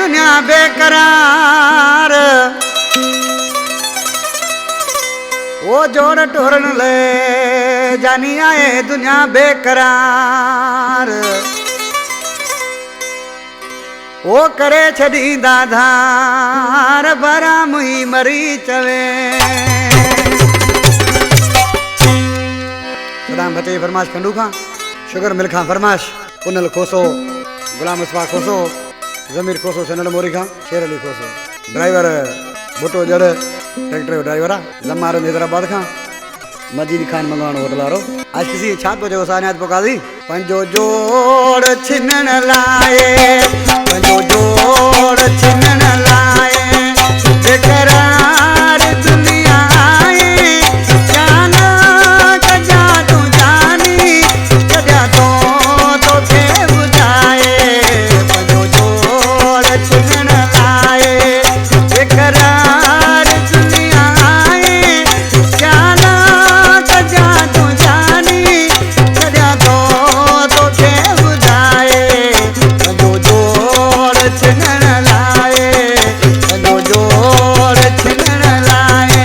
दुनिया बेकरार वो जोड़ टोरन ले जानी आए दुनिया बेकरार वो करे छड़ी दाधार भरा मुई मरी चवे सदाम बचे फरमाश खंडू खां शुगर मिल खां फरमाश पुनल खोसो गुलाम उसफा खोसो जमीर खोसो सनल मोरी खां शेर अली खोसो ड्राइवर भुटो जड़ ट्रैक्टर ड्राइवर जमार हैदराबाद खां मजीद खान मंगवानो होटल वारो आज किसी छात को जो सानियात पोकादी पंजो जोड़ छिनन लाए पंजो जोड़ छिनन लाए बेकरार दुनिया आए जाना कजा तू जानी कजा तो के बुझाए पंजो जोड़ छिनन लाए बेकरार दुनिया आए जाना कजा तू जानी कजा तो के बुझाए पंजो जोड़ छिनन लाए पंजो जोड़ छिनन लाए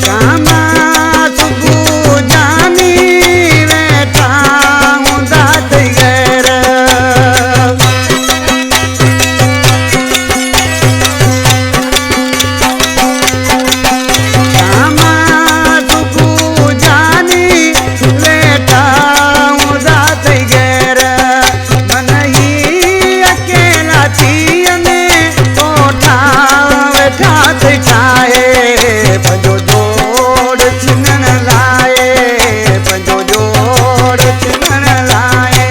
श्यामा सुबह जानी बैठा हूँ दात गैर श्यामा सुबह जानी बैठा हूँ दात गैर मन ही अकेला थी कोठा बैठा ठाए पंजो जोड़ छिनन लाए पंजो जोड़ छिनन लाए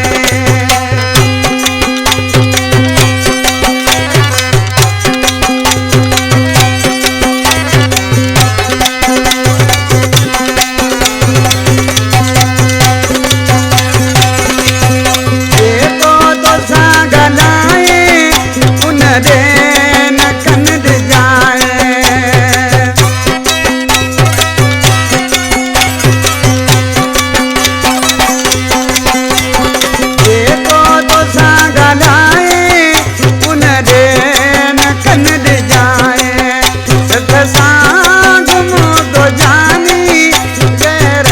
तो सागलाए उन दे न कनद जाए तो सागलाए उन दे न कनद जाए सतसांग तो जानी गैर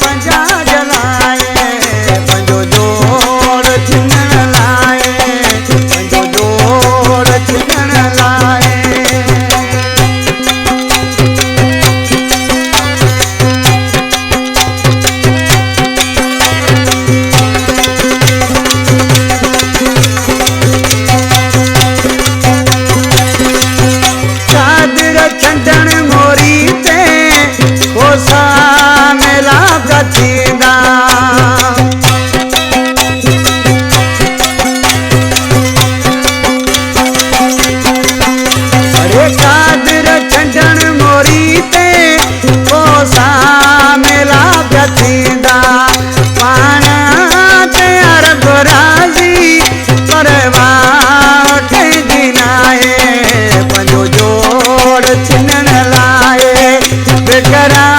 पंजा जलाए पंजो जोड़ छिनन लाए पंजो जोड़ छिनन लाए चादर छंडण मोरी ते खोसा मेला गथींदा अरे चादर छंडण मोरी ते खोसा मेला गथींदा पाण ते अरब राज़ी परवाह खे गिनाए पंजो जोड़ छिनन लाए बेकरार